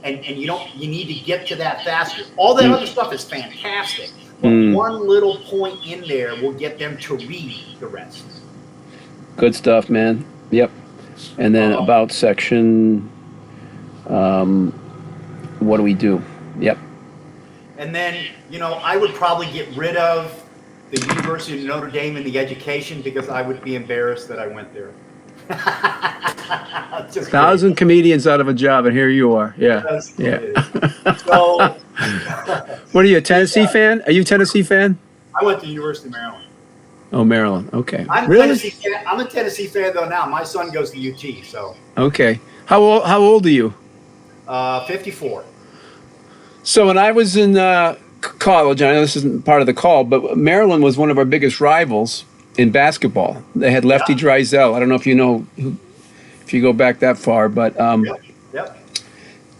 and you need to get to that faster. All that other stuff is fantastic, but one little point in there will get them to read the rest. Good stuff, man. Yep. And then about section, what do we do? Yep. And then, I would probably get rid of the University of Notre Dame and the education, because I would be embarrassed that I went there. 1,000 comedians out of a job, and here you are. Yeah. So, what are you, a Tennessee fan? Are you a Tennessee fan? I went to the University of Maryland. Oh, Maryland. Okay. I'm a Tennessee fan though now. My son goes to UT. So. Okay. How old are you? 54. So when I was in college, I know this isn't part of the call, but Maryland was one of our biggest rivals in basketball. They had Lefty Driesell. I don't know if you know, if you go back that far, but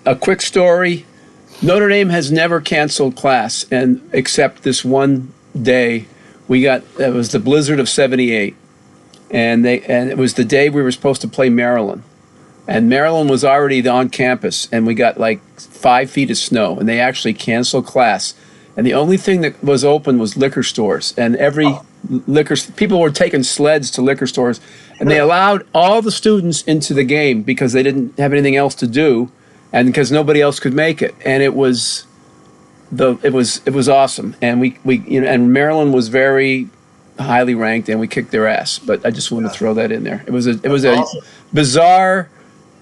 a quick story. Notre Dame has never canceled class, and except this one day, it was the blizzard of '78, and it was the day we were supposed to play Maryland. And Maryland was already on campus, and we got like 5 feet of snow, and they actually canceled class. And the only thing that was open was liquor stores, and people were taking sleds to liquor stores, and they allowed all the students into the game because they didn't have anything else to do, and because nobody else could make it. And it was awesome, and and Maryland was very highly ranked, and we kicked their ass. But I just wanted to throw that in there. It was a bizarre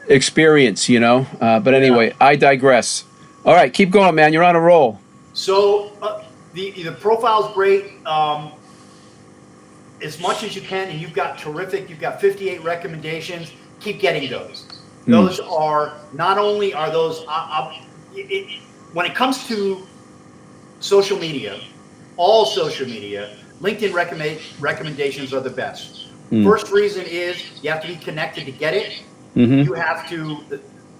experience, but anyway, I digress. All right, keep going, man. You're on a roll. So the profile's great, as much as you can, and you've got 58 recommendations. Keep getting those. Those are not only are those when it comes to social media, all social media, LinkedIn recommendations are the best. First reason is you have to be connected to get it. You have to,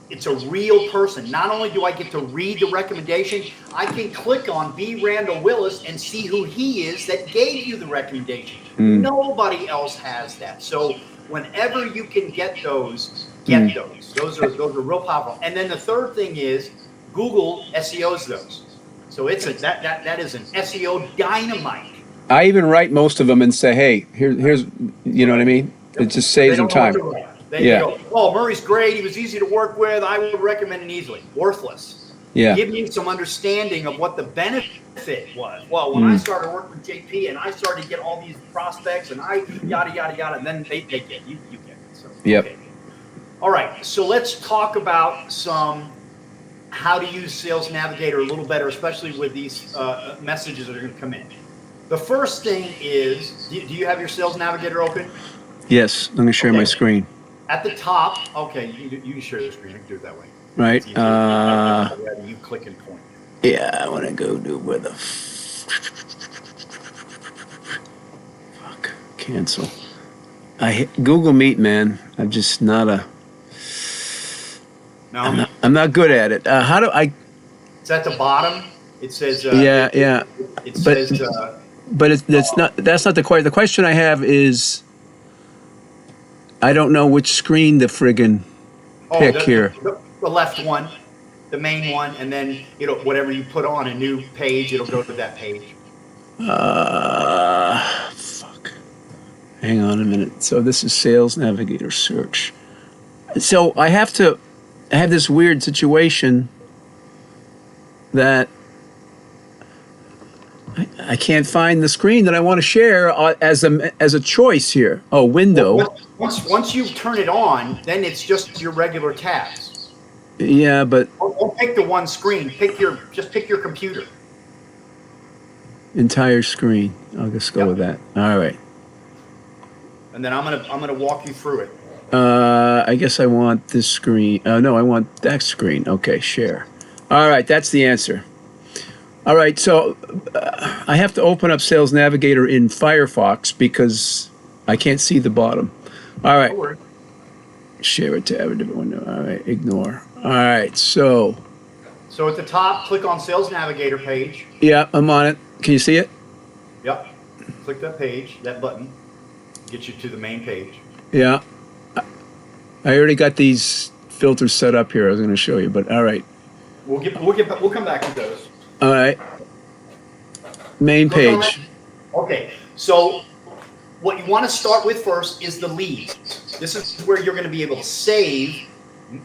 it's a real person. Not only do I get to read the recommendation, I can click on B. Randall Willis and see who he is that gave you the recommendation. Nobody else has that. So whenever you can get those, get those. Those are real powerful. And then the third thing is Google SEOs those. So it's that is an SEO dynamite. I even write most of them and say, hey, here's you know what I mean? It just saves them time. They go, oh, Murray's great. He was easy to work with. I would recommend him easily. Worthless. Yeah. Give me some understanding of what the benefit was. Well, when I started working with JP and I started to get all these prospects and I yada, yada, yada, and then they get you get it. So, yep. Okay. All right. So let's talk about how to use Sales Navigator a little better, especially with these messages that are going to come in. The first thing is, do you have your Sales Navigator open? Yes. Let me share my screen. At the top, okay, you can share the screen. I can do it that way. Right. You click and point. Yeah, I want to go do where the fuck cancel. I hit Google Meet, man. I'm just not a. No, I'm not good at it. How do I? It's at the bottom. It says. Yeah. It says. But it's not. That's not the question. The question I have is, I don't know which screen to friggin' pick here. The left one, the main one, and then whatever you put on a new page, it'll go to that page. Fuck. Hang on a minute. So this is Sales Navigator search. So I have this weird situation that I can't find the screen that I want to share as a choice here. Oh, window. Once you turn it on, then it's just your regular tabs. Yeah, but don't pick the one screen. Pick your computer. Entire screen. I'll just go with that. All right. And then I'm gonna walk you through it. I guess I want this screen. No, I want that screen. Okay, share. All right, that's the answer. All right, so I have to open up Sales Navigator in Firefox because I can't see the bottom. All right. Share a tab, a different window. All right, ignore. All right, so at the top, click on Sales Navigator page. Yeah, I'm on it. Can you see it? Yep. Click that page, that button. Get you to the main page. Yeah. I already got these filters set up here. I was going to show you, but all right. we'll come back to those. All right. Main Click on page. that. Okay, so what you want to start with first is the leads. This is where you're going to be able to save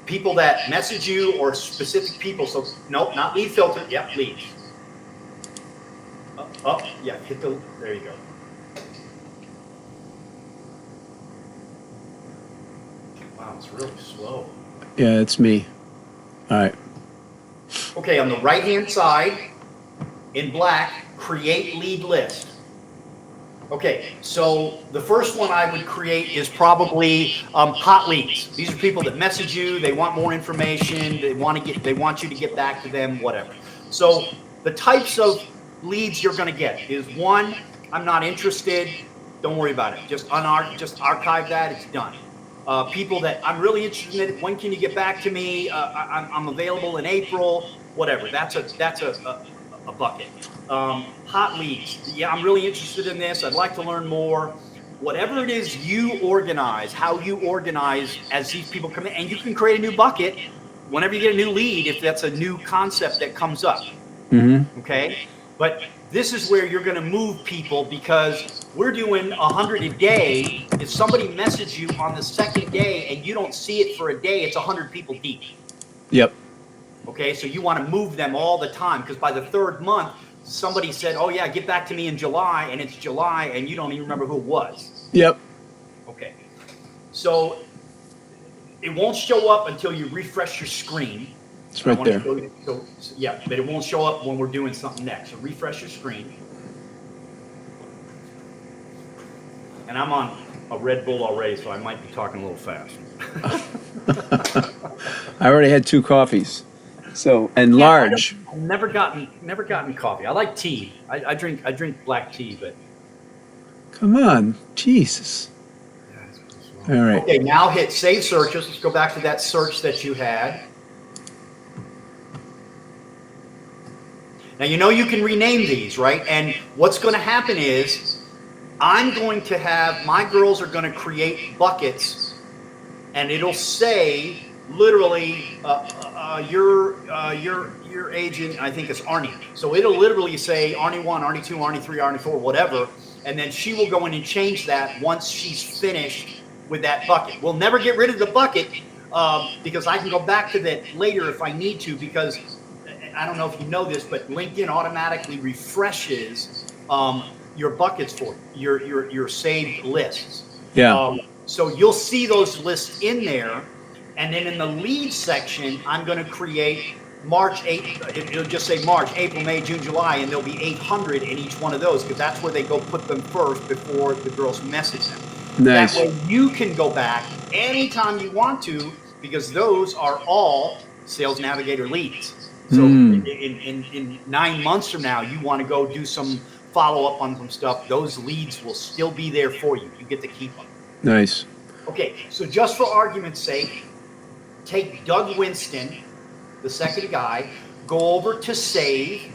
people that message you or specific people. So nope, not lead filter. Yep, leads. Up, yeah, hit the. There you go. Wow, it's really slow. Yeah, it's me. All right. Okay, on the right-hand side, in black, create lead list. Okay, so the first one I would create is probably hot leads. These are people that message you, they want more information, they want you to get back to them, whatever. So the types of leads you're going to get is one, I'm not interested, don't worry about it. Just archive that, it's done. People that I'm really interested in, when can you get back to me? I'm available in April, whatever. That's a bucket. Hot leads. Yeah, I'm really interested in this. I'd like to learn more. Whatever it is you organize, how you organize as these people come in, and you can create a new bucket whenever you get a new lead if that's a new concept that comes up. Mm-hmm. Okay? But this is where you're going to move people because we're doing 100 a day. If somebody messages you on the second day and you don't see it for a day, it's 100 people deep. Yep. Okay, so you want to move them all the time because by the third month, somebody said, oh yeah, get back to me in July, and it's July, and you don't even remember who it was. Yep. Okay, so it won't show up until you refresh your screen. It's right there. Yeah, but it won't show up when we're doing something next. So refresh your screen. And I'm on a Red Bull already, so I might be talking a little fast. I already had 2 coffees. So, and large. I've never gotten coffee. I like tea. I drink black tea, but Come on. Jesus. All right. okay, now hit save searches. Let's go back to that search that you had. Now you know you can rename these, right? And what's going to happen is I'm going to have my girls are going to create buckets, and it'll say literally your agent, I think it's Arnie. So it'll literally say Arnie 1, Arnie 2, Arnie 3, Arnie 4, whatever, and then she will go in and change that once she's finished with that bucket. We'll never get rid of the bucket because I can go back to that later if I need to, because I don't know if you know this, but LinkedIn automatically refreshes your buckets for you, your saved lists. Yeah. So you'll see those lists in there. And then in the lead section, I'm going to create March 8th. It'll just say March, April, May, June, July, and there'll be 800 in each one of those because that's where they go put them first before the girls message them. Nice. That way you can go back anytime you want to because those are all Sales Navigator leads. So in 9 months from now, you want to go do some follow-up on some stuff. Those leads will still be there for you. You get to keep them. Nice. Okay, so just for argument's sake, take Doug Winston, the second guy, go over to save.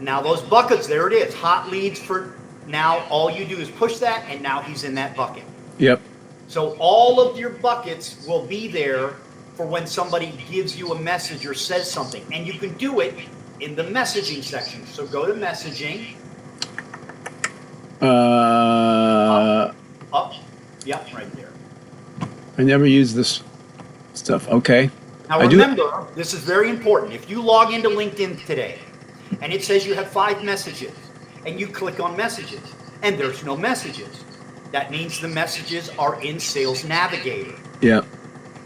Now those buckets, there it is, hot leads for now. All you do is push that, and now he's in that bucket. Yep. So all of your buckets will be there for when somebody gives you a message or says something. And you can do it in the messaging section. So go to messaging. Up. Yep, right there. I never use this stuff. Okay. Now remember, this is very important. If you log into LinkedIn today and it says you have 5 messages and you click on messages and there's no messages, that means the messages are in Sales Navigator. Yeah.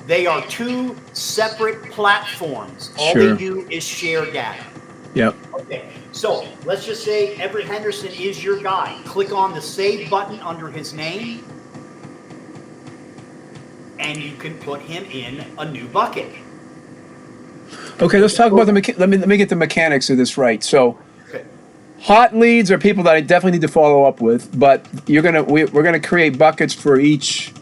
They are 2 separate platforms. All Sure. they do is share data. Yep. Okay, so let's just say Everett Henderson is your guy. Click on the save button under his name, and you can put him in a new bucket. Okay, let's talk about let me get the mechanics of this right. So, Okay. hot leads are people that I definitely need to follow up with, but we're gonna create buckets for each.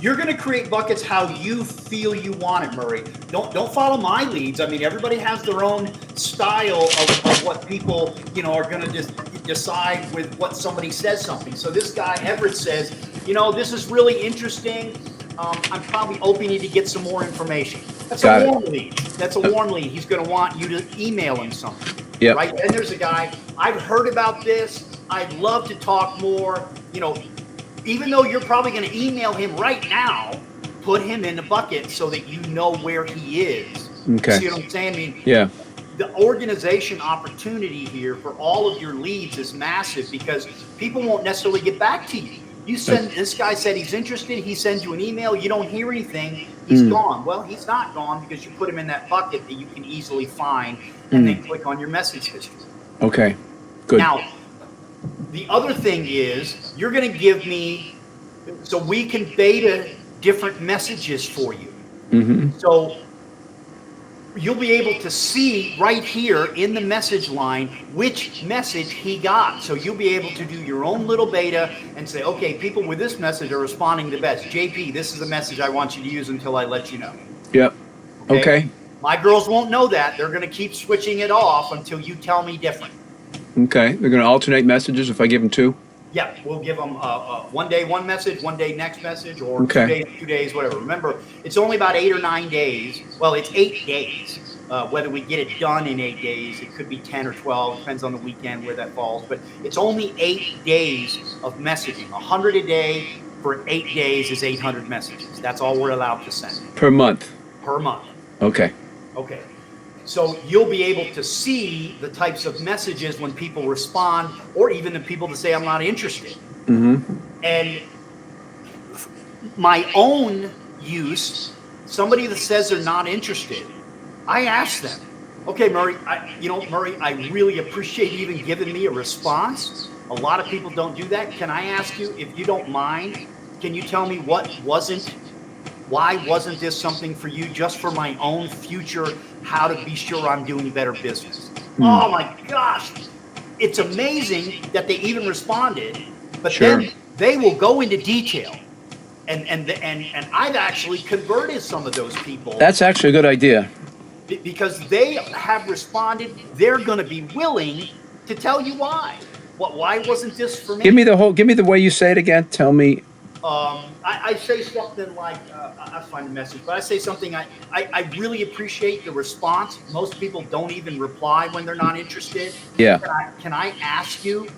You're going to create buckets how you feel you want it, Murray. Don't follow my leads. I mean, everybody has their own style of what people, are going to just decide with what somebody says something. So this guy, Everett, says, this is really interesting. I'm probably opening to get some more information. That's Got a it. warm lead. That's a warm lead. He's going to want you to email him something. Yep. Right. Then there's a guy, I've heard about this. I'd love to talk more. Even though you're probably going to email him right now, put him in the bucket so that you know where he is. Okay. See what I'm saying? I mean, Yeah. the organization opportunity here for all of your leads is massive because people won't necessarily get back to you. You send this guy said he's interested. He sends you an email. You don't hear anything. He's gone. Well, he's not gone because you put him in that bucket that you can easily find and then click on your message history. Okay. Good. Now, the other thing is you're going to give me so we can beta different messages for you. So you'll be able to see right here in the message line which message he got. So you'll be able to do your own little beta and say, okay, people with this message are responding the best. JP, this is the message I want you to use until I let you know. Yep. Okay. My girls won't know that. They're going to keep switching it off until you tell me different. Okay. They're going to alternate messages if I give them 2? Yeah, we'll give them one day one message, one day next message, or Okay. 2 days, whatever. Remember, it's only about 8 or 9 days. Well, it's 8 days. Whether we get it done in 8 days, it could be 10 or 12, depends on the weekend where that falls. But it's only 8 days of messaging. 100 a day for 8 days is 800 messages. That's all we're allowed to send. Per month? Per month. Okay. Okay. So you'll be able to see the types of messages when people respond, or even the people that say, I'm not interested. And my own use, somebody that says they're not interested, I ask them, okay, Murray, I really appreciate you even giving me a response. A lot of people don't do that. Can I ask you, if you don't mind, can you tell me why wasn't this something for you, just for my own future, how to be sure I'm doing better business? Oh my gosh, it's amazing that they even responded, but then they will go into detail. And I've actually converted some of those people. That's actually a good idea. Because they have responded, they're going to be willing to tell you why. Why wasn't this for me? Give me the way you say it again. Tell me. I say something like, I'll find the message, but I say something, I really appreciate the response. Most people don't even reply when they're not interested. Yeah. Can I ask you,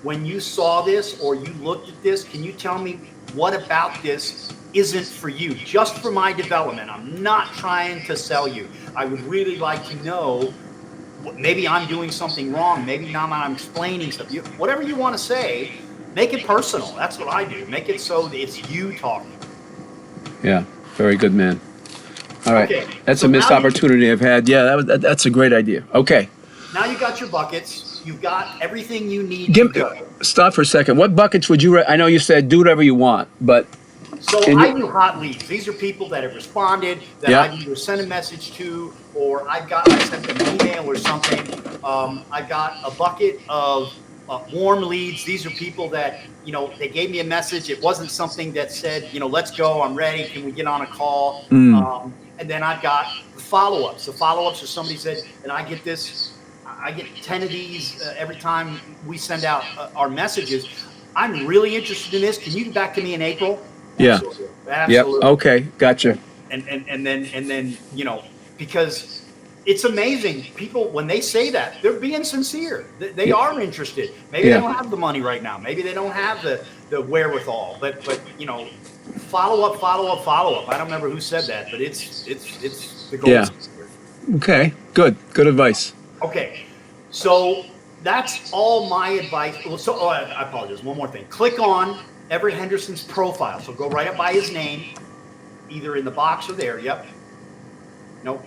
when you saw this or you looked at this, can you tell me what about this isn't for you, just for my development? I'm not trying to sell you. I would really like to know, maybe I'm doing something wrong. Maybe now I'm explaining stuff. Whatever you want to say, make it personal. That's what I do. Make it so that it's you talking. Yeah, very good, man. All right, Okay, that's so a missed now opportunity I've had. Yeah, that's a great idea. Okay. Now you got your buckets. You've got everything you need to go. Stop for a second. What buckets would you? I know you said do whatever you want, but So I do hot leads. These are people that have responded that Yeah. I've either sent a message to, or I sent them an email or something. I got a bucket of warm leads. These are people that, they gave me a message. It wasn't something that said, let's go, I'm ready, can we get on a call? And then I've got the follow-ups. The follow-ups are somebody said, and I get 10 of these every time we send out our messages. I'm really interested in this. Can you get back to me in April? Yeah. Absolutely. Yep. Okay. Gotcha. And then because it's amazing, people, when they say that, they're being sincere. They are interested. Maybe they don't have the money right now. Maybe they don't have the wherewithal. But follow up. I don't remember who said that, but it's the goal. Yeah. Okay. Good advice. Okay, so that's all my advice. Well, I apologize. One more thing. Click on Everett Henderson's profile. So go right up by his name, either in the box or there. Yep. Nope.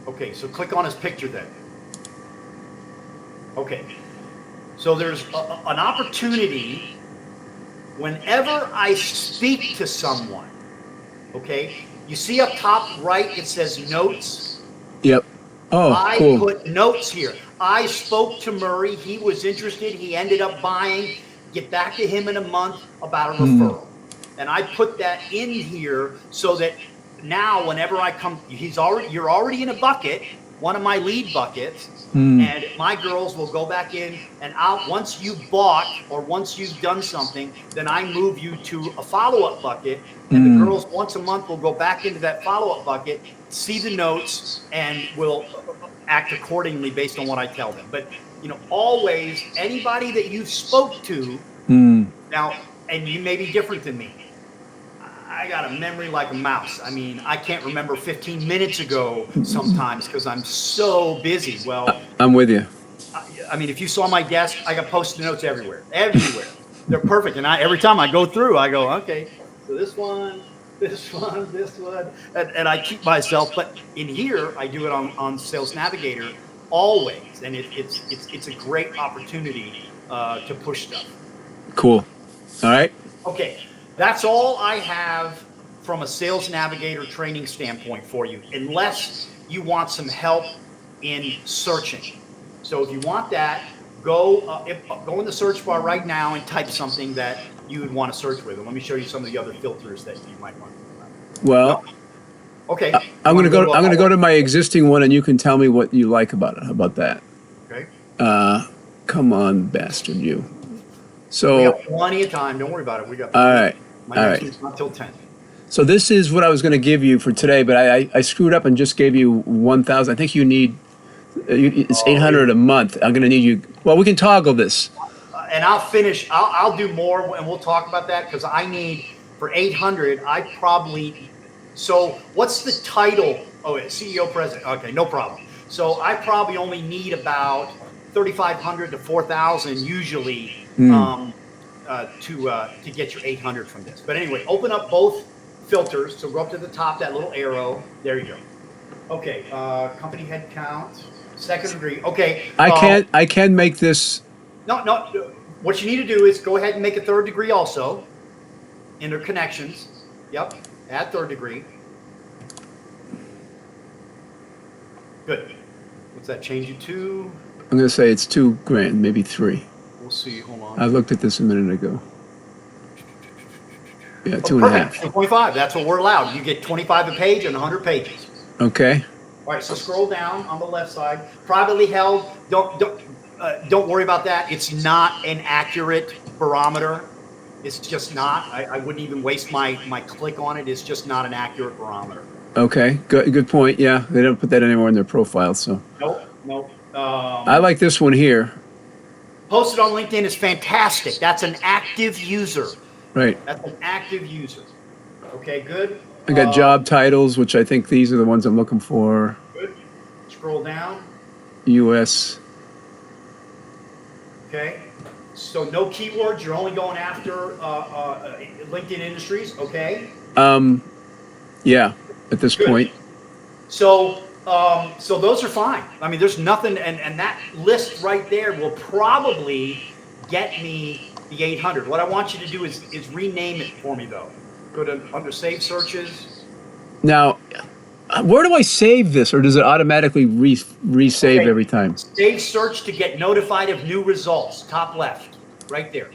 Okay, so click on his picture then. Okay. So there's an opportunity whenever I speak to someone. Okay. You see up top right, it says notes. Yep. Oh, I cool. put notes here. I spoke to Murray. He was interested. He ended up buying. Get back to him in a month about a referral. And I put that in here so that now whenever I come, you're already in a bucket. one of my lead buckets, and my girls will go back in, and once you bought or once you've done something, then I move you to a follow-up bucket, and the girls once a month will go back into that follow-up bucket, see the notes, and will act accordingly based on what I tell them. But always anybody that you spoke to now, and you may be different than me. I got a memory like a mouse. I mean, I can't remember 15 minutes ago sometimes because I'm so busy. Well, I'm with you. I mean, if you saw my desk, I got Post-it notes everywhere. They're perfect. And every time I go through, I go, okay, so this one, and I keep myself. But in here, I do it on Sales Navigator always, and it's a great opportunity to push stuff. Cool. All right. Okay. That's all I have from a Sales Navigator training standpoint for you, unless you want some help in searching. So if you want that, go in the search bar right now and type something that you would want to search with. And let me show you some of the other filters that you might want to do. Well, no? Okay. I'm going to go to my existing one, and you can tell me what you like about it. How about that? Okay. Come on, bastard, you. So we got plenty of time. Don't worry about it. We got. All right. My next one's not till 10. So this is what I was going to give you for today, but I screwed up and just gave you 1,000. I think you need it's 800 a month. I'm going to need you. Well, we can toggle this. And I'll finish. I'll do more, and we'll talk about that because I need for 800. I probably. So what's the title? Oh, it's CEO President. Okay, no problem. So I probably only need about 3,500 to 4,000 usually. To get your 800 from this. But anyway, open up both filters. So go up to the top, that little arrow. There you go. Okay, company head count, second degree. Okay. I can make this. No. What you need to do is go ahead and make a third degree also. Interconnections. Yep. Add third degree. Good. What's that change you to? I'm going to say it's $2,000, maybe 3. We'll see. Hold on. I looked at this a minute ago. Yeah, 2.5. 25. That's what we're allowed. You get 25 a page and 100 pages. Okay. All right. So scroll down on the left side. Privately held. Don't worry about that. It's not an accurate barometer. It's just not. I wouldn't even waste my click on it. It's just not an accurate barometer. Okay. Good point. Yeah, they don't put that anymore in their profile. So. Nope. I like this one here. Posted on LinkedIn is fantastic. That's an active user. Right. That's an active user. Okay, good. I got job titles, which I think these are the ones I'm looking for. Good. Scroll down. U.S. Okay. So no keywords. You're only going after LinkedIn industries. Okay. Yeah. At this point. So those are fine. I mean, there's nothing, and that list right there will probably get me the 800. What I want you to do is rename it for me, though. Go to under Save Searches. Now, where do I save this, or does it automatically resave every time? Save search to get notified of new results. Top left, right there.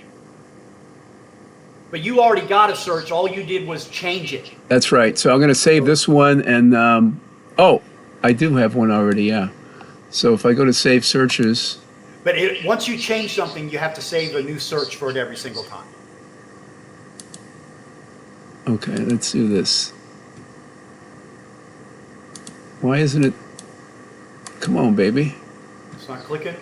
But you already got a search. All you did was change it. That's right. So I'm going to save this one, and I do have one already, yeah. So if I go to Save Searches. But once you change something, you have to save a new search for it every single time. Okay, let's do this. Why isn't it? Come on, baby. It's not clicking.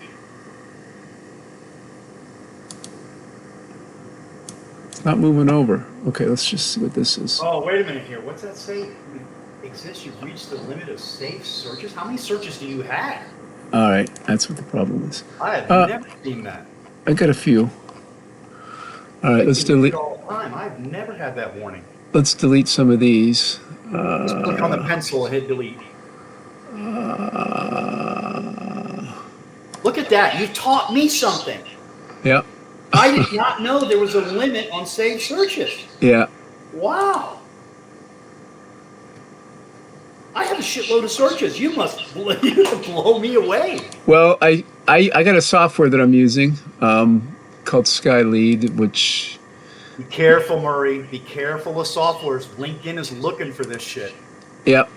It's not moving over. Okay, let's just see what this is. Oh, wait a minute here. What's that say? Exists, you've reached the limit of safe searches. How many searches do you have? All right, that's what the problem is. I have never seen that. I got a few. All right, let's delete. All the time. I've never had that warning. Let's delete some of these. Just click on the pencil and hit delete. Look at that. You taught me something. Yeah. I did not know there was a limit on saved searches. Yeah. Wow. I have a shitload of searches. You must blow me away. Well, I got a software that I'm using called Skylead, which... Be careful, Murray. Be careful of softwares. LinkedIn is looking for this shit. Yep.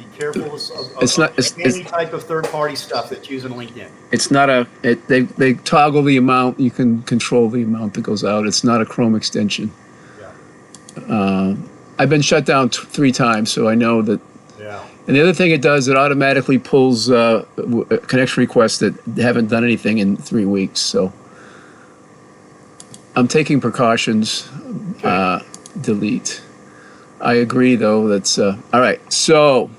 Be careful It's not. of any type of third-party stuff that's using LinkedIn. It's not a. They toggle the amount. You can control the amount that goes out. It's not a Chrome extension. Yeah. I've been shut down 3 times, so I know that. Yeah. And the other thing it does, it automatically pulls connection requests that haven't done anything in 3 weeks. So I'm taking precautions. Okay. Delete. I agree, though. That's all right. So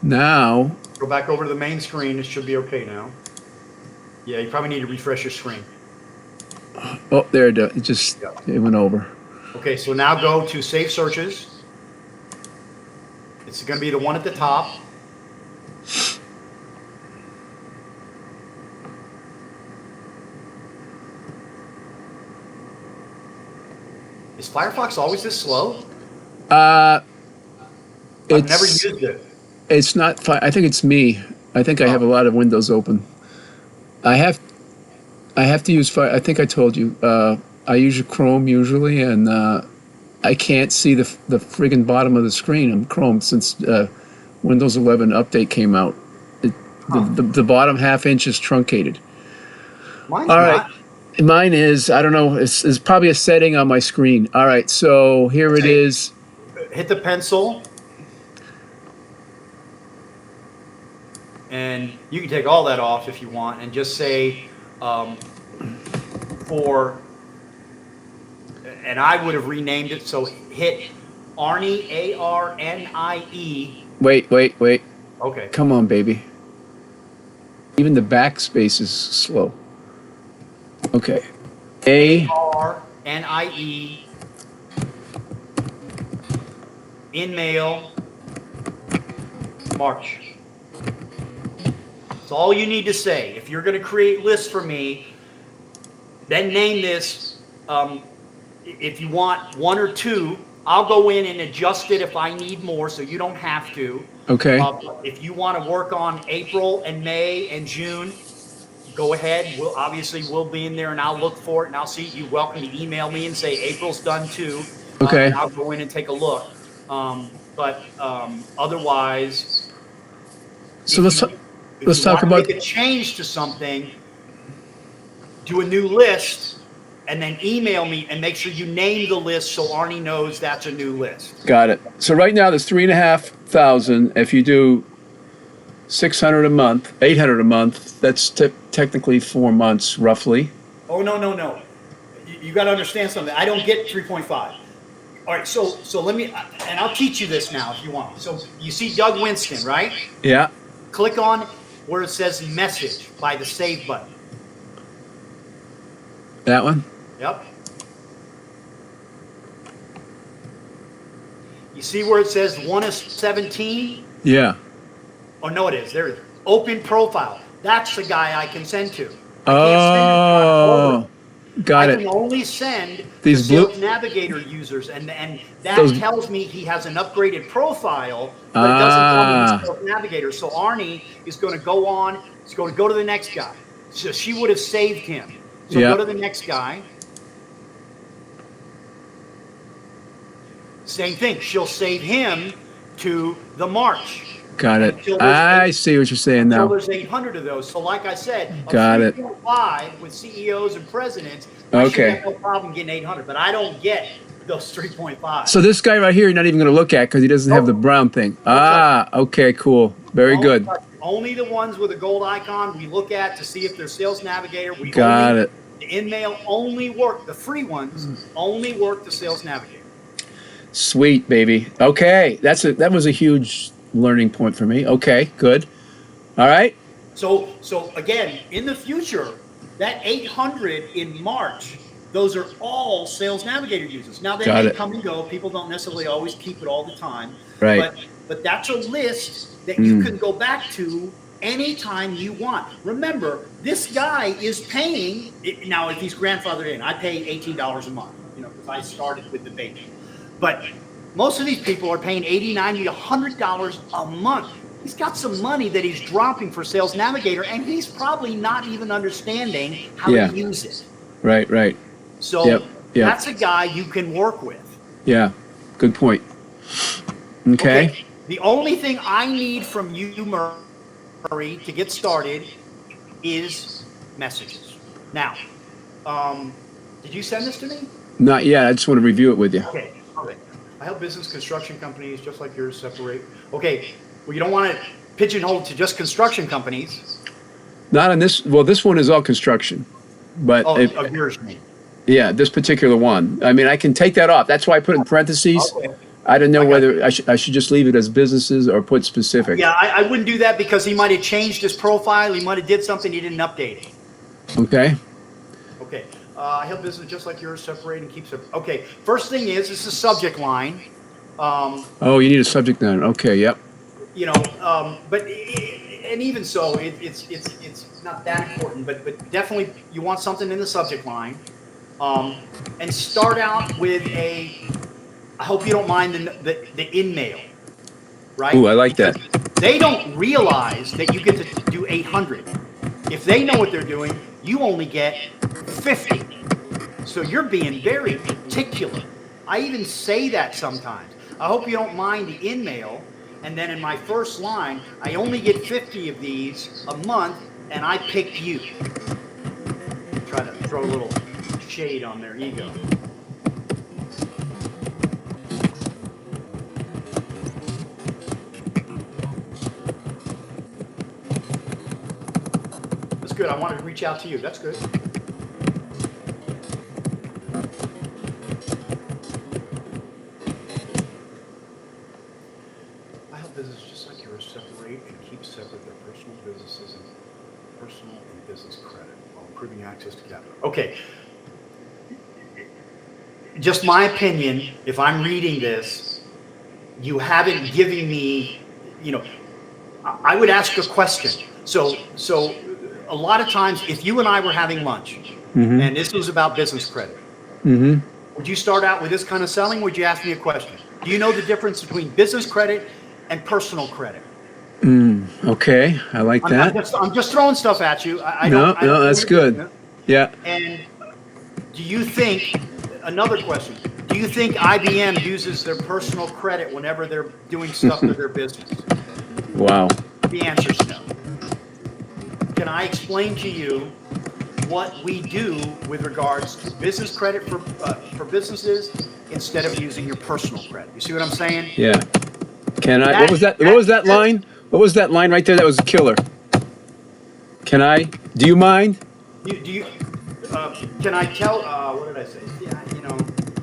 now Go back over to the main screen. It should be okay now. Yeah, you probably need to refresh your screen. oh, there it is. It just it went over. Okay, so now go to Save Searches. It's going to be the one at the top. Is Firefox always this slow? I've never used it. It's not. I think it's me. I think I have a lot of windows open. I have to use Fire. I think I told you. I use Chrome usually, and I can't see the friggin' bottom of the screen on Chrome since Windows 11 update came out. The bottom ½ inch is truncated. Mine's All right. not. Mine is. I don't know. It's probably a setting on my screen. All right. So here it is. Hit the pencil. And you can take all that off if you want and just say and I would have renamed it, so hit Arnie, ARNIE. Wait. Okay. Come on, baby. Even the backspace is slow. Okay. ARNIE in mail March. That's all you need to say. If you're going to create lists for me, then name this. If you want 1 or 2, I'll go in and adjust it if I need more, so you don't have to. Okay. If you want to work on April and May and June, go ahead. We'll be in there, and I'll look for it, and I'll see. You're welcome to email me and say April's done too. Okay. And I'll go in and take a look. Otherwise, So let's talk about. Make a change to something. Do a new list. And then email me and make sure you name the list so Arnie knows that's a new list. Got it. So right now there's 3,500. If you do 600 a month, 800 a month, that's technically 4 months roughly. Oh no! You got to understand something. I don't get 3.5. All right, so let me, and I'll teach you this now if you want. So you see Doug Winston, right? Yeah. Click on where it says Message by the Save button. That one. Yep. You see where it says 1 of 17? Yeah. Oh, no, it is. There it is. Open profile. That's the guy I can send to. Oh, got it. I can only send These to Sales Navigator users, and that tells me he has an upgraded profile, but it doesn't tell me he's Sales Navigator. So Arnie is going to go on. He's going to go to the next guy. So she would have saved him. So go to the next guy. Same thing. She'll save him to the March. Got it. I see what you're saying now. There's 800 of those. So like I said, got it. 3.5 with CEOs and presidents, I should have no problem getting 800, but I don't get those 3.5. So this guy right here, you're not even going to look at because he doesn't have the brown thing. Okay, cool. Very good. Only the ones with a gold icon we look at to see if they're Sales Navigator. Got it. The InMail only work. The free ones only work the Sales Navigator. Sweet, baby. Okay, that was a huge learning point for me. Okay, good. All right. So again, in the future, that 800 in March, those are all Sales Navigator users. Now they may come and go. People don't necessarily always keep it all the time. Right. But that's a list that you can go back to anytime you want. Remember, this guy is paying now. If he's grandfathered in, I pay $18 a month. Because I started with the baby. But most of these people are paying $80, $90, $100 a month. He's got some money that he's dropping for Sales Navigator, and he's probably not even understanding how to use it. Right. So that's a guy you can work with. Yeah, good point. Okay. The only thing I need from you, Murray, to get started is messages. Now, did you send this to me? Not yet. I just want to review it with you. Okay. Okay. I help business construction companies just like yours separate. Okay. Well, you don't want to pigeonhole to just construction companies. Not on this. Well, this one is all construction, but Oh, of yours, you mean? yeah, this particular one. I mean, I can take that off. That's why I put in parentheses. Okay. I don't know I got whether I should just leave it as businesses or put specific. Yeah, I wouldn't do that because he might have changed his profile. He might have did something he didn't update it. Okay. Okay. I help business just like yours, separate and keep separate. Okay. First thing is, this is a subject line. Oh, you need a subject line. Okay. Yep. You know, and even so, it's not that important. But definitely, you want something in the subject line, and start out with a. I hope you don't mind the in mail, right? Ooh, I like that. They don't realize that you get to do 800. If they know what they're doing, you only get 50. So you're being very particular. I even say that sometimes. I hope you don't mind the in mail. And then in my first line, I only get 50 of these a month, and I pick you. Try to throw a little shade on their ego. That's good. I wanted to reach out to you. That's good. I help businesses just like yours separate and keep separate their personal businesses and personal and business credit while improving access to capital. Okay. Just my opinion, if I'm reading this, you haven't given me, you know, I would ask a question. So a lot of times, if you and I were having lunch, and this was about business credit, would you start out with this kind of selling? Or would you ask me a question? Do you know the difference between business credit and personal credit? Okay. I like that. I'm just throwing stuff at you. No, that's good. Yeah. And do you think, another question, do you think IBM uses their personal credit whenever they're doing stuff for their business? Wow. The answer is no. Can I explain to you what we do with regards to business credit for businesses instead of using your personal credit? You see what I'm saying? Yeah. Can I? What was that? What was that line? What was that line right there? That was a killer. Can I? Do you mind? Do you? Can I tell? What did I say? Yeah, you know,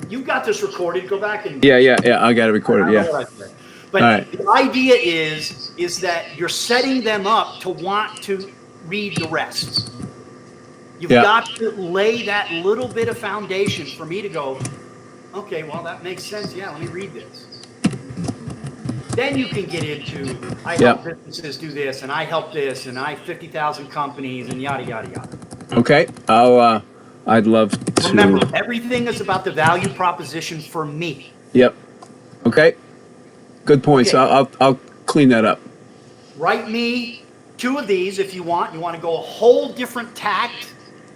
you got this recorded. Go back and. Yeah. I got it recorded. I don't know Yeah. what I said. But Right. the idea is that you're setting them up to want to read the rest. You've got to lay that little bit of foundation for me to go, okay, well, that makes sense. Yeah, let me read this. Then you can get into, I help businesses do this, and I help this, and I 50,000 companies, and yada, yada, yada. Okay. I'd love to. Remember, everything is about the value proposition for me. Yep. Okay. Good points. Okay. I'll clean that up. Write me 2 of these if you want. You want to go a whole different tact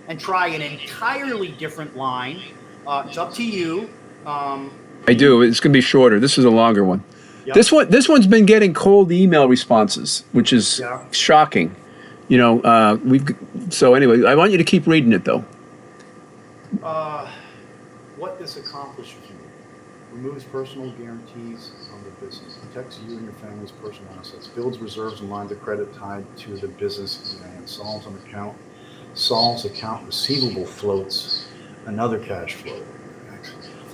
and try an entirely different line. It's up to you. I do. It's going to be shorter. This is a longer one. Yep. This one's been getting cold email responses, which is shocking. You know, so anyway, I want you to keep reading it though. What this accomplishes you. Removes personal guarantees on the business. Protects you and your family's personal assets. Builds reserves and lines of credit tied to the business. And solves account receivable floats. Another cash flow.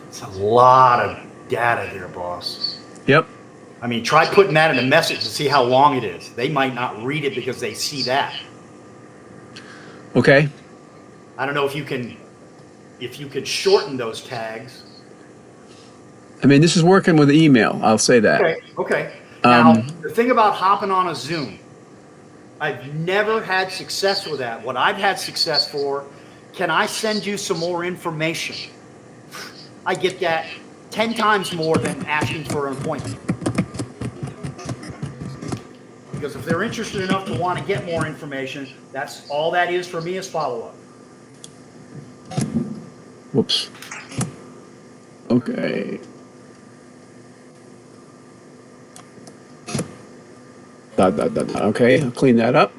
It's a lot of data there, boss. Yep. I mean, try putting that in a message to see how long it is. They might not read it because they see that. Okay. I don't know if you can shorten those tags. I mean, this is working with email. I'll say that. Okay. Now, the thing about hopping on a Zoom, I've never had success with that. What I've had success for, can I send you some more information? I get that 10 times more than asking for an appointment. Because if they're interested enough to want to get more information, that's all that is for me is follow-up. Whoops. Okay. Dot, dot, dot, dot. Okay, I'll clean that up.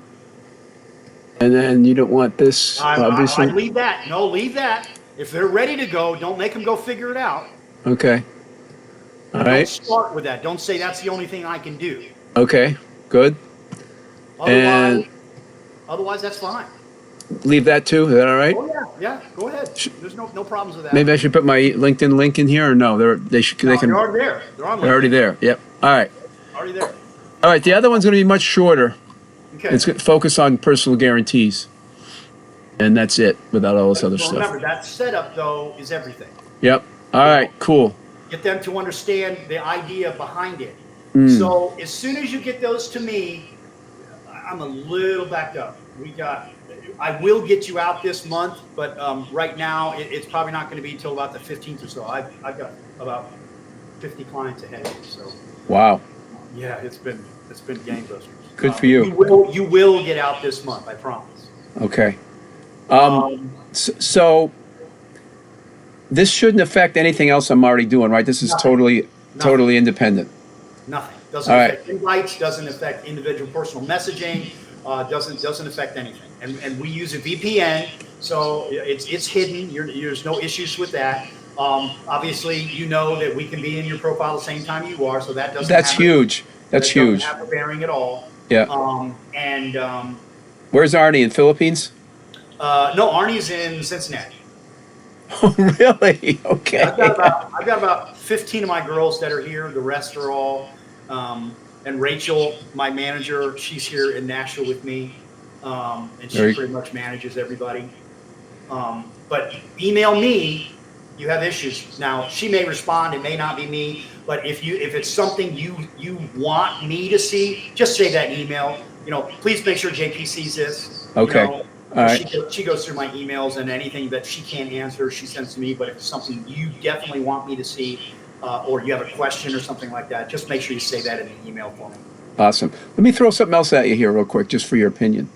And then you don't want this, obviously. I leave that. No, leave that. If they're ready to go, don't make them go figure it out. Okay. All And right. don't start with that. Don't say that's the only thing I can do. Okay, good. Otherwise, And otherwise that's fine. leave that too. Is that all right? Oh yeah, go ahead. There's no problems with that. Maybe I should put my LinkedIn link in here, or no? They No, can. they're already there. They're on. They're already LinkedIn. there. Yep. All right. Already there. All right. The other one's going to be much shorter. Okay. It's going to focus on personal guarantees, and that's it. Without all this other Well, stuff. remember that setup though is everything. Yep. All right. Cool. Get them to understand the idea behind it. Mm. So as soon as you get those to me, I'm a little backed up. I will get you out this month, but right now it's probably not going to be until about the 15th or so. I've got about 50 clients ahead of me. So Wow. yeah, it's been gangbusters. Good for you. You will get out this month, I promise. Okay. So this shouldn't affect anything else I'm already doing, right? This is Nothing. totally independent. Nothing. Doesn't All affect invites, doesn't affect individual personal messaging, doesn't affect anything. And we use a VPN, so it's hidden. There's no issues with that. Obviously, you know that we can be in your profile the same time you are, so that doesn't. That's huge. That's huge. Doesn't have a bearing at all. Yeah. Where's Arnie, in Philippines? No, Arnie's in Cincinnati. Oh, really? Okay. I've got about 15 of my girls that are here. The rest are all. And Rachel, my manager, she's here in Nashville with me, and she pretty much manages everybody. But email me. You have issues. Now she may respond. It may not be me. But if it's something you want me to see, just say that email. Please make sure JP sees this. Okay. All right. She goes through my emails, and anything that she can't answer, she sends to me. But if it's something you definitely want me to see, or you have a question or something like that, just make sure you say that in the email for me. Awesome. Let me throw something else at you here real quick, just for your opinion.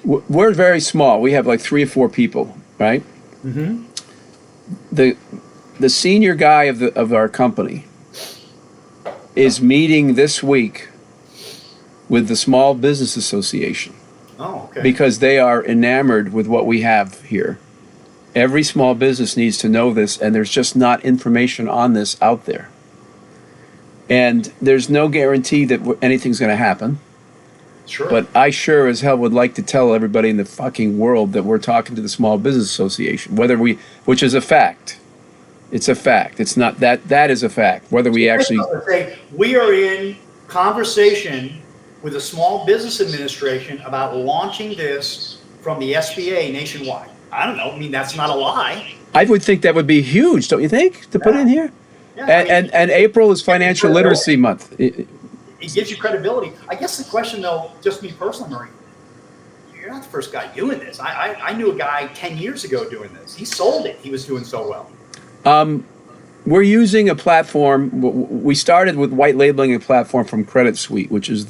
We're very small. We have like 3 or 4 people, right? Mm-hmm. The senior guy of our company is meeting this week with the Small Business Association. Oh, okay. Because they are enamored with what we have here. Every small business needs to know this, and there's just not information on this out there. And there's no guarantee that anything's going to happen. Sure. But I sure as hell would like to tell everybody in the fucking world that we're talking to the Small Business Association, which is a fact. It's a fact. It's not that is a fact. Whether we actually we are in conversation with the Small Business Administration about launching this from the SBA nationwide. I don't know. I mean, that's not a lie. I would think that would be huge, don't you think, to put in here? Yeah, and April is Financial Literacy Month. It gives you credibility. I guess the question, though, just me personally, Murray, you're not the first guy doing this. I knew a guy 10 years ago doing this. He sold it. He was doing so well. We're using a platform. We started with white labeling a platform from Credit Suite, which is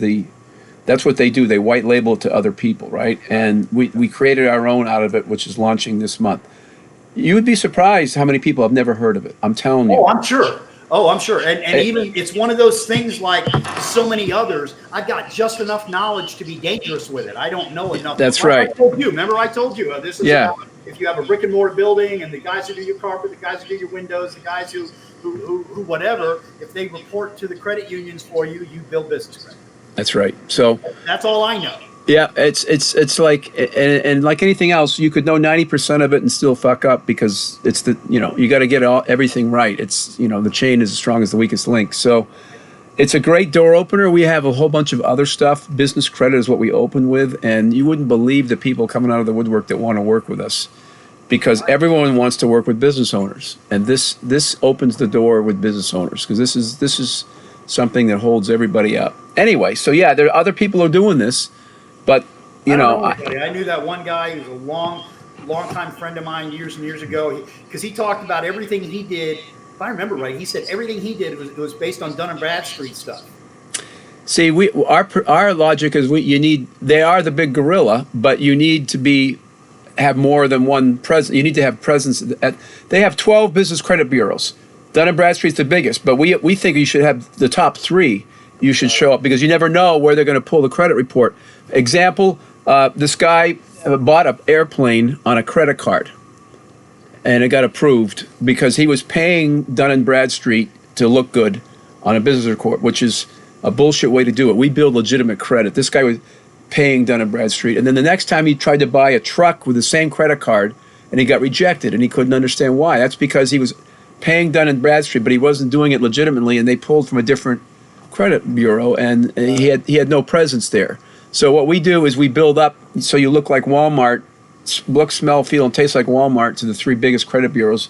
that's what they do. They white label it to other people, right? And we created our own out of it, which is launching this month. You would be surprised how many people have never heard of it. I'm telling you. Oh, I'm sure. And even it's one of those things like so many others. I've got just enough knowledge to be dangerous with it. I don't know enough. That's right. I told you. Remember, I told you this is about if you have a brick and mortar building and the guys who do your carpet, the guys who do your windows, the guys who whatever, if they report to the credit unions for you, you build business credit. That's right. So that's all I know. Yeah, it's like and like anything else, you could know 90% of it and still fuck up because it's you got to get everything right. It's the chain is as strong as the weakest link. So it's a great door opener. We have a whole bunch of other stuff. Business credit is what we open with, and you wouldn't believe the people coming out of the woodwork that want to work with us, because everyone wants to work with business owners, and this opens the door with business owners because this is something that holds everybody up. Anyway, so yeah, there are other people who are doing this. But I knew that one guy who was a long time friend of mine years and years ago, because he talked about everything he did. If I remember right, he said everything he did was based on Dun and Bradstreet stuff. See, our logic is they are the big gorilla, but you need to have more than one presence. You need to have presence. They have 12 business credit bureaus. Dun and Bradstreet's the biggest, but we think you should have the top 3. you should show up, because you never know where they're going to pull the credit report. Example, this guy bought an airplane on a credit card, and it got approved because he was paying Dun & Bradstreet to look good on a business report, which is a bullshit way to do it. We build legitimate credit. This guy was paying Dun & Bradstreet, and then the next time he tried to buy a truck with the same credit card, and he got rejected, and he couldn't understand why. That's because he was paying Dun & Bradstreet, but he wasn't doing it legitimately, and they pulled from a different credit bureau, and he had no presence there. So what we do is we build up so you look like Walmart, look, smell, feel, and taste like Walmart to the three biggest credit bureaus,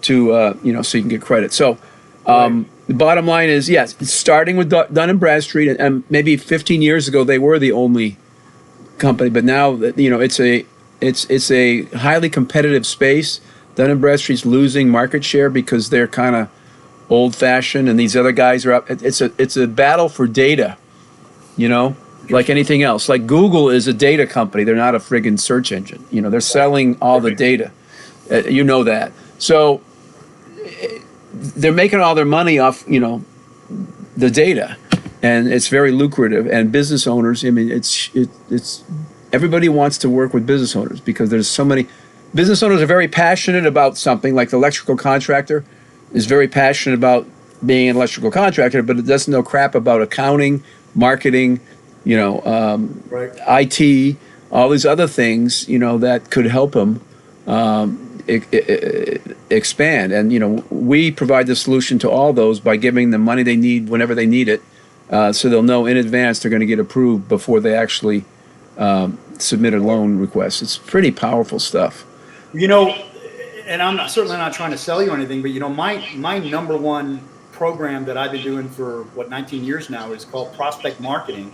to so you can get credit. So the bottom line is, yes, starting with Dun & Bradstreet, and maybe 15 years ago they were the only company, but now it's a highly competitive space. Dun & Bradstreet's losing market share because they're kind of old-fashioned, and these other guys are up. It's a battle for data, like anything else. Like Google is a data company; they're not a friggin' search engine. They're selling all the data. That. So they're making all their money off, the data, and it's very lucrative. And business owners, I mean, it's everybody wants to work with business owners because there's so many. Business owners are very passionate about something, like the electrical contractor is very passionate about being an electrical contractor, but it doesn't know crap about accounting, marketing, IT, all these other things, that could help them expand. And, we provide the solution to all those by giving them money they need whenever they need it, so they'll know in advance they're going to get approved before they actually submit a loan request. It's pretty powerful stuff. And I'm certainly not trying to sell you anything, but my number one program that I've been doing for 19 years now is called prospect marketing.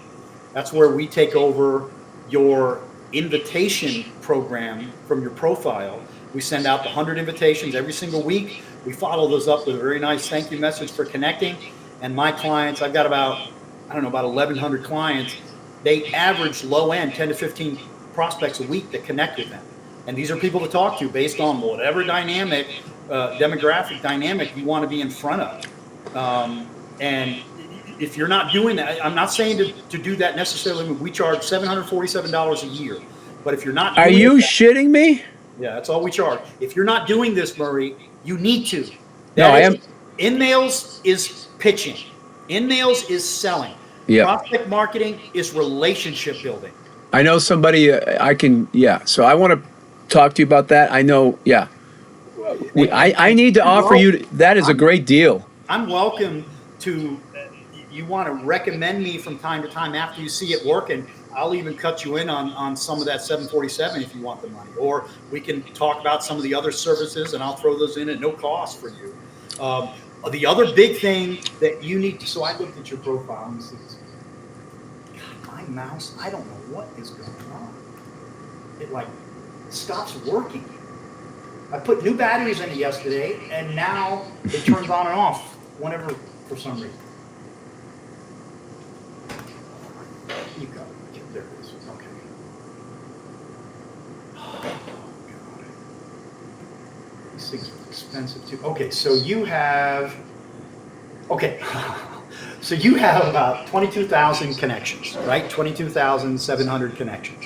That's where we take over your invitation program from your profile. We send out the 100 invitations every single week. We follow those up with a very nice thank you message for connecting. And my clients, I've got about 1,100 clients. They average low end 10 to 15 prospects a week that connect with them. And these are people to talk to based on whatever demographic dynamic you want to be in front of. And if you're not doing that, I'm not saying to do that necessarily. We charge $747 a year. But if you're not doing Are you shitting me? Yeah, that's all we charge. If you're not doing this, Murray, you need to. I am. InMails is pitching. InMails is selling. Yeah. Prospect marketing is relationship building. I know somebody So I want to talk to you about that. I know, I need to offer you, that is a great deal. I'm welcome to, you want to recommend me from time to time after you see it working. I'll even cut you in on some of that 747 if you want the money. Or we can talk about some of the other services, and I'll throw those in at no cost for you. The other big thing that you need to, so I looked at your profile and said, God, my mouse, I don't know what is going on. It stops working. I put new batteries in it yesterday, and now it turns on and off whenever, for some reason. You got it. There it is. Okay. Oh, God. These things are expensive too. Okay, so you have about 22,000 connections, right? 22,700 connections.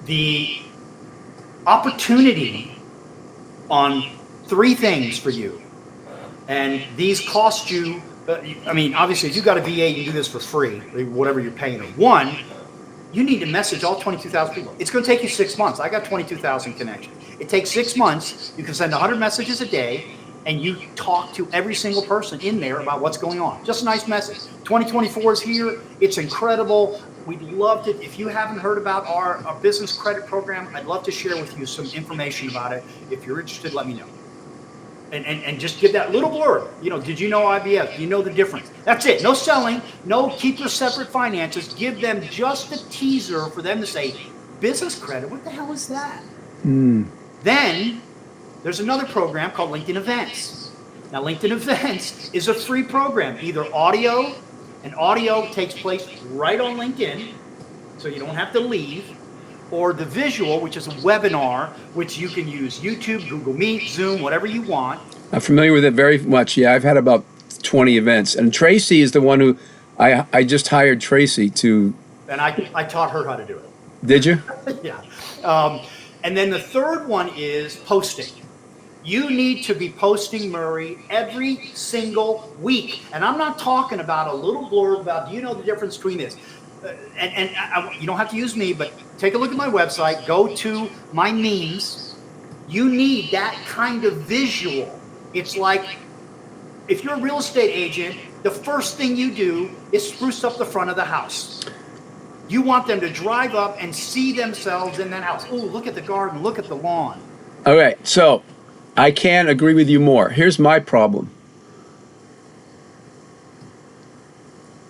The opportunity on three things for you, and these cost you, obviously if you got a VA, you can do this for free, whatever you're paying them. One, you need to message all 22,000 people. It's going to take you 6 months. I got 22,000 connections. It takes 6 months. You can send 100 messages a day, and you talk to every single person in there about what's going on. Just a nice message. 2024 is here. It's incredible. We'd love to, if you haven't heard about our business credit program, I'd love to share with you some information about it. If you're interested, let me know. And just give that little blurb. Did you know IBS? Do you know the difference? That's it. No selling. No keep your separate finances. Give them just a teaser for them to say, business credit, what the hell is that? Then there's another program called LinkedIn Events. Now, LinkedIn Events is a free program, either audio, and audio takes place right on LinkedIn, so you don't have to leave, or the visual, which is a webinar, which you can use YouTube, Google Meet, Zoom, whatever you want. I'm familiar with it very much. Yeah, I've had about 20 events. And Tracy is the one who I just hired Tracy to. And I taught her how to do it. Did you? Yeah. And then the third one is posting. You need to be posting, Murray, every single week. And I'm not talking about a little blurb about, do you know the difference between this? You don't have to use me, but take a look at my website. Go to my memes. You need that kind of visual. It's like if you're a real estate agent, the first thing you do is spruce up the front of the house. You want them to drive up and see themselves in that house. Oh, look at the garden. Look at the lawn. All right. So I can't agree with you more. Here's my problem.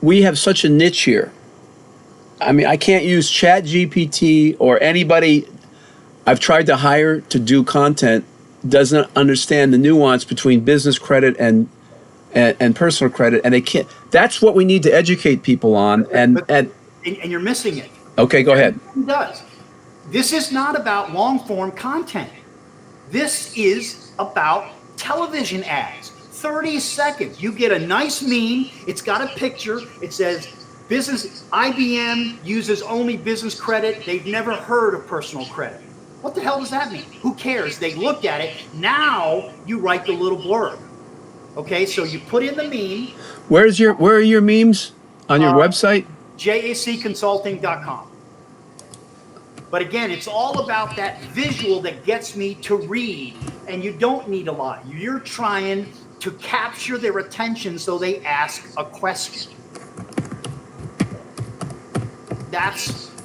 We have such a niche here. I mean, I can't use Chat GPT or anybody I've tried to hire to do content doesn't understand the nuance between business credit and personal credit, and they can't. That's what we need to educate people on. And you're missing it. Okay, go ahead. It does. This is not about long form content. This is about television ads. 30 seconds. You get a nice meme. It's got a picture. It says, IBM uses only business credit. They've never heard of personal credit. What the hell does that mean? Who cares? They looked at it. Now you write the little blurb. Okay, so you put in the meme. Where are your memes on your website? jacconsulting.com. But again, it's all about that visual that gets me to read. And you don't need a lot. You're trying to capture their attention so they ask a question.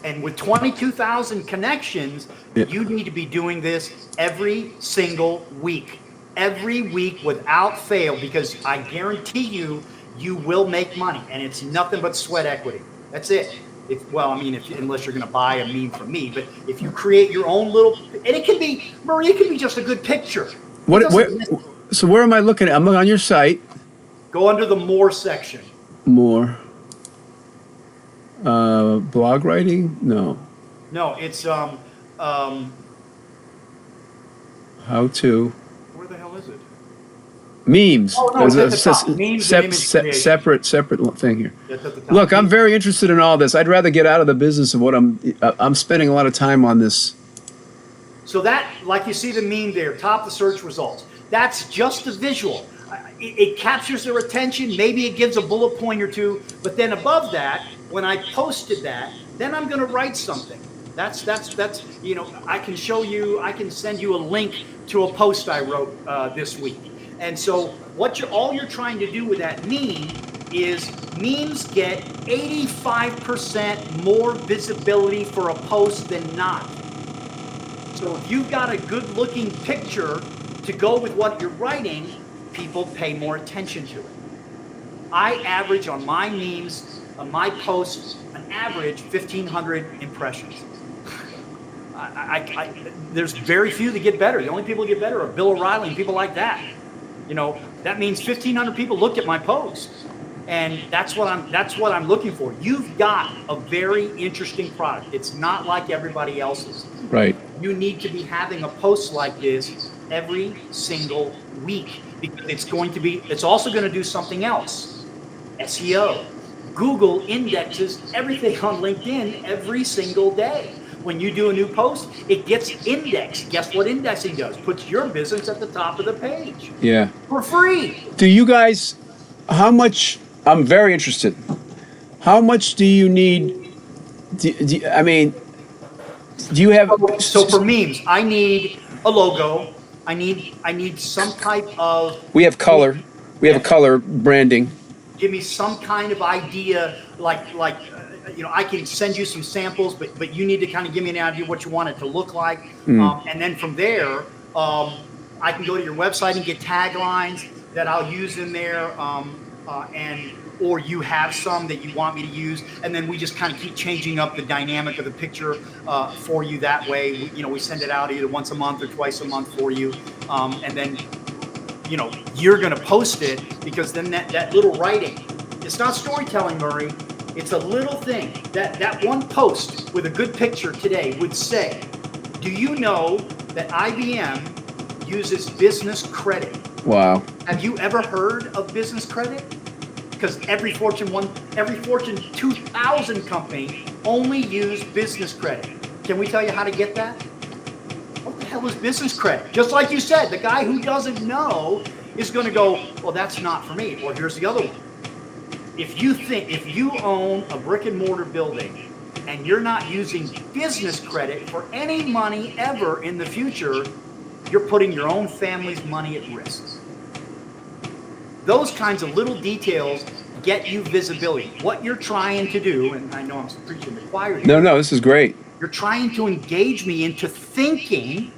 And with 22,000 connections, you need to be doing this every single week. Every week without fail, because I guarantee you will make money. And it's nothing but sweat equity. That's it. Unless you're going to buy a meme from me, but if you create your own little, and it can be, Murray, it can be just a good picture. So where am I looking at? I'm on your site. Go under the more section. More. Blog writing? No. No, it's how to. Where the hell is it? Memes. Oh, no, it's at the top. Memes and image creation. Separate thing here. Look, I'm very interested in all this. I'd rather get out of the business of what I'm spending a lot of time on this. So that, like you see the meme there, top the search results. That's just a visual. It captures their attention. Maybe it gives a bullet point or two. But then above that, when I posted that, then I'm going to write something. That's I can show you, I can send you a link to a post I wrote this week. And so all you're trying to do with that meme is memes get 85% more visibility for a post than not. So if you've got a good looking picture to go with what you're writing, people pay more attention to it. I average on my memes, on my posts, an average 1,500 impressions. There's very few that get better. The only people that get better are Bill O'Reilly and people like that. That means 1,500 people looked at my post, and that's what I'm looking for. You've got a very interesting product. It's not like everybody else's. Right. You need to be having a post like this every single week, because it's also going to do something else. SEO. Google indexes everything on LinkedIn every single day. When you do a new post, it gets indexed. Guess what indexing does? Puts your business at the top of the page. Yeah. For free. Do you guys, how much, I'm very interested. How much do you need, do you have? So for memes, I need a logo. I need some type of. We have color. We have a color branding. Give me some kind of idea, I can send you some samples, but you need to kind of give me an idea of what you want it to look like. And then from there, I can go to your website and get taglines that I'll use in there, or you have some that you want me to use, and then we just kind of keep changing up the dynamic of the picture for you that way. We send it out either once a month or twice a month for you, and then you're going to post it, because then that little writing, it's not storytelling, Murray. It's a little thing. That one post with a good picture today would say, do you know that IBM uses business credit? Wow. Have you ever heard of business credit? because every Fortune 2000 company only use business credit. Can we tell you how to get that? What the hell is business credit? Just like you said, the guy who doesn't know is going to go, well, that's not for me. Or here's the other one. If you own a brick and mortar building and you're not using business credit for any money ever in the future, you're putting your own family's money at risk. Those kinds of little details get you visibility. What you're trying to do, and I know I'm preaching the choir here. No, this is great. You're trying to engage me into thinking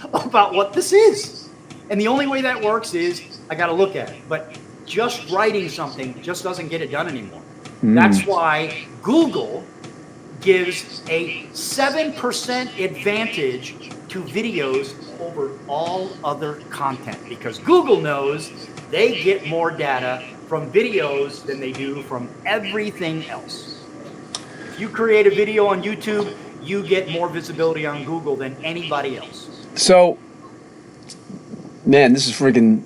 about what this is. And the only way that works is I got to look at it. But just writing something just doesn't get it done anymore. That's why Google gives a 7% advantage to videos over all other content, because Google knows they get more data from videos than they do from everything else. If you create a video on YouTube, you get more visibility on Google than anybody else. So, man, this is freaking.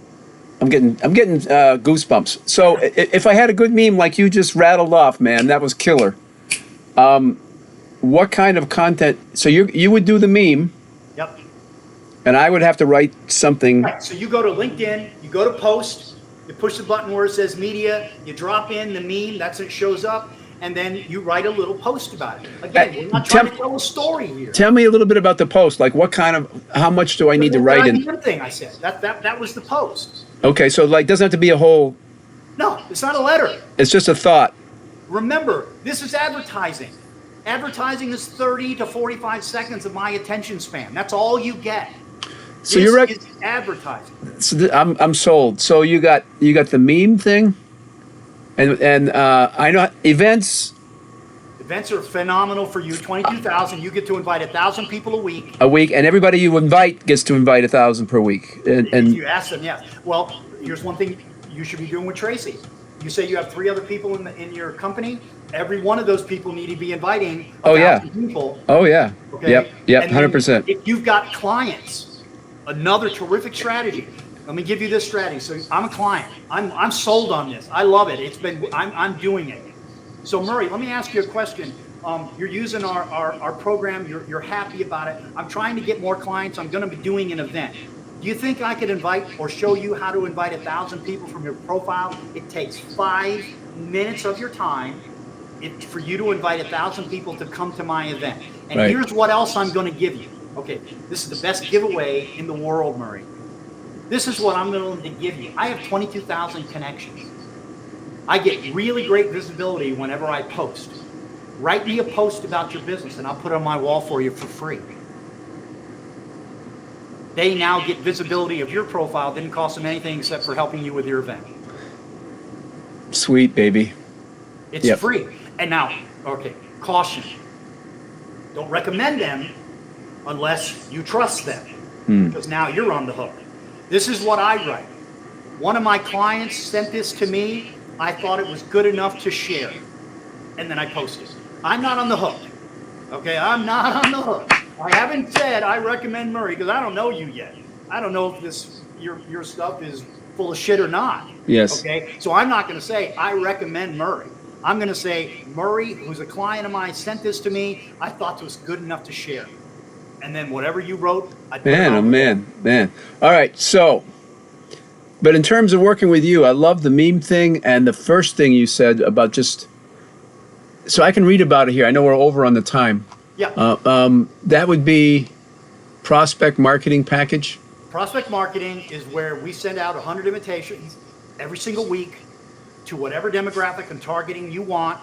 I'm getting goosebumps. So, if I had a good meme like you just rattled off, man, that was killer. What kind of content? So you would do the meme. Yep. And I would have to write something. Right. So you go to LinkedIn, you go to post, you push the button where it says media, you drop in the meme, that's it shows up, and then you write a little post about it. Again, we're not trying to tell a story here. Tell me a little bit about the post. Like how much do I need to write in? One thing I said, that was the post. Okay, so like doesn't have to be a whole. No, it's not a letter. It's just a thought. Remember, this is advertising. Advertising is 30 to 45 seconds of my attention span. That's all you get. So this is advertising. So I'm sold. So you got the meme thing, and I know events. Events are phenomenal for you. 22,000. You get to invite 1,000 people a week. And everybody you invite gets to invite 1,000 per week. And if you ask them, yes. Well, here's one thing you should be doing with Tracy. You say you have 3 other people in your company. Every one of those people need to be inviting 1,000 people. Oh yeah. Okay. Yep. 100%. If you've got clients, another terrific strategy. Let me give you this strategy. So I'm a client. I'm sold on this. I love it. I'm doing it. So Murray, let me ask you a question. You're using our program. You're happy about it. I'm trying to get more clients. I'm going to be doing an event. Do you think I could invite or show you how to invite 1,000 people from your profile? It takes 5 minutes of your time for you to invite 1,000 people to come to my event. And here's what else I'm going to give you. Okay, this is the best giveaway in the world, Murray. This is what I'm going to give you. I have 22,000 connections. I get really great visibility whenever I post. Write me a post about your business and I'll put it on my wall for you for free. They now get visibility of your profile. Didn't cost them anything except for helping you with your event. Sweet, baby. It's free. And now, okay, caution. Don't recommend them unless you trust them, because now you're on the hook. This is what I write. One of my clients sent this to me. I thought it was good enough to share, and then I posted. I'm not on the hook. Okay, I'm not on the hook. I haven't said I recommend Murray because I don't know you yet. I don't know if your stuff is full of shit or not. Yes. Okay, so I'm not going to say I recommend Murray. I'm going to say Murray, who's a client of mine, sent this to me. I thought it was good enough to share. And then whatever you wrote, I put it on. Man. All right, so, but in terms of working with you, I love the meme thing and the first thing you said about just, so I can read about it here. I know we're over on the time. Yeah. That would be prospect marketing package. Prospect marketing is where we send out 100 invitations every single week to whatever demographic and targeting you want.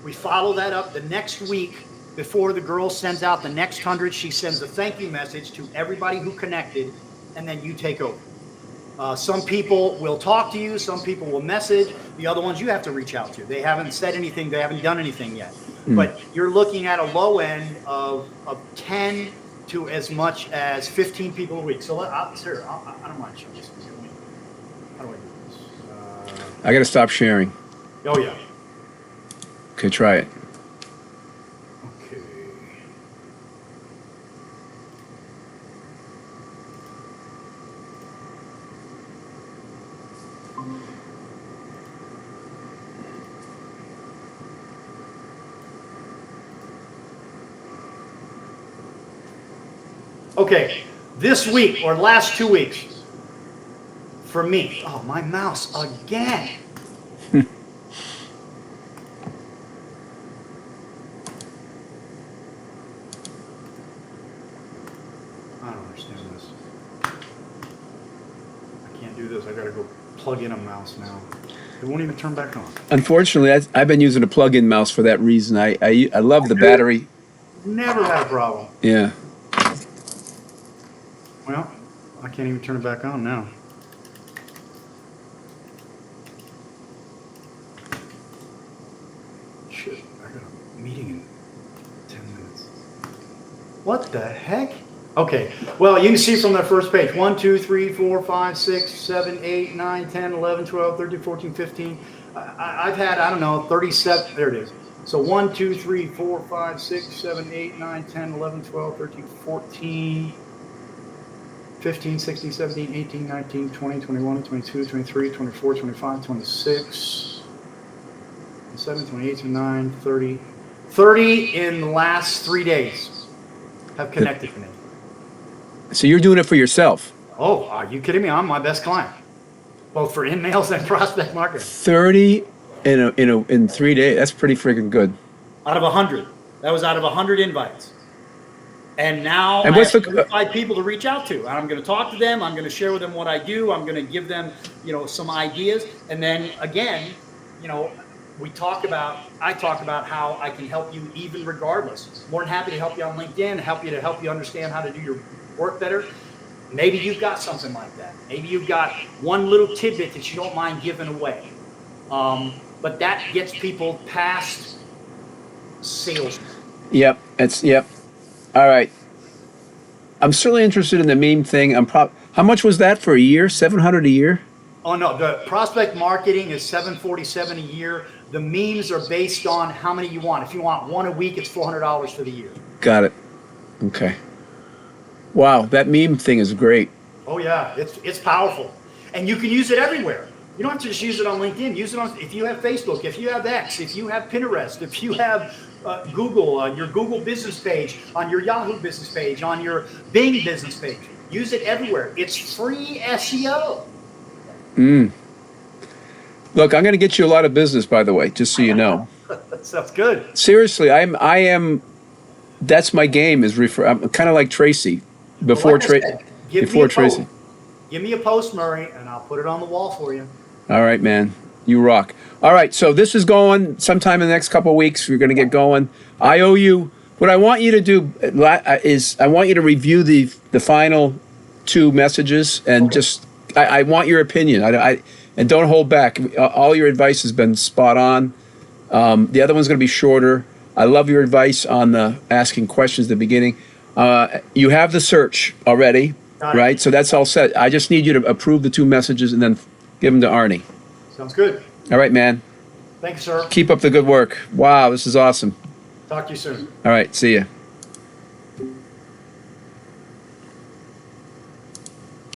We follow that up the next week. Before the girl sends out the next 100, she sends a thank you message to everybody who connected, and then you take over. Some people will talk to you, some people will message, the other ones you have to reach out to. They haven't said anything, they haven't done anything yet. But you're looking at a low end of 10 to as much as 15 people a week. So I don't mind showing this. How do I do this? I got to stop sharing. Oh, yeah. Okay, try it. Okay. Okay, this week or last 2 weeks, for me, oh, my mouse again. I don't understand this. I can't do this. I gotta go plug in a mouse now. It won't even turn back on. Unfortunately, I've been using a plug-in mouse for that reason. I love the battery. Never had a problem. Yeah. Well, I can't even turn it back on now. Shit, I got a meeting in 10 minutes. What the heck? Okay, well, you can see from that first page 1, 2, 3, 4, 5, 6, 7, 8, 9, 10, 11, 12, 13, 14, 15. I've had, I don't know, 37. There it is. So 1, 2, 3, 4, 5, 6, 7, 8, 9, 10, 11, 12, 13, 14, 15, 16, 17, 18, 19, 20, 21, 22, 23, 24, 25, 26, 27, 28, 29, 30. 30 in the last 3 days have connected to me. So you're doing it for yourself. Oh, are you kidding me? I'm my best client, both for in-mails and prospect marketing. 30 in 3 days. That's pretty freaking good. Out of 100. That was out of 100 invites. And now And I what's have the 35 people to reach out to. And I'm going to talk to them. I'm going to share with them what I do. I'm going to give them, some ideas. And then again, I talk about how I can help you even regardless. More than happy to help you on LinkedIn, help you understand how to do your work better. Maybe you've got something like that. Maybe you've got one little tidbit that you don't mind giving away. But that gets people past sales. Yep. Yep. All right. I'm certainly interested in the meme thing. How much was that for a year? 700 a year? Oh no, the prospect marketing is $747 a year. The memes are based on how many you want. If you want one a week, it's $400 for the year. Got it. Okay. Wow, that meme thing is great. Oh yeah, it's powerful, and you can use it everywhere. You don't have to just use it on LinkedIn. Use it on if you have Facebook, if you have X, if you have Pinterest, if you have Google, your Google business page, on your Yahoo business page, on your Bing business page. Use it everywhere. It's free SEO. Look, I'm going to get you a lot of business, by the way, just so you know. That sounds good. Seriously, I am. That's my game. I'm kind of like Tracy. Before Tracy. Give me a post, Murray, and I'll put it on the wall for you. All right, man. You rock. All right, so this is going sometime in the next couple of weeks. We're going to get going. I owe you. What I want you to do is I want you to review the final 2 messages and just I want your opinion. And don't hold back. All your advice has been spot on. The other one's going to be shorter. I love your advice on the asking questions at the beginning. You have the search already, right? So that's all set. I just need you to approve the 2 messages and then give them to Arnie. Sounds good. All right, man. Thank you, sir. Keep up the good work. Wow, this is awesome. Talk to you soon. All right, see ya.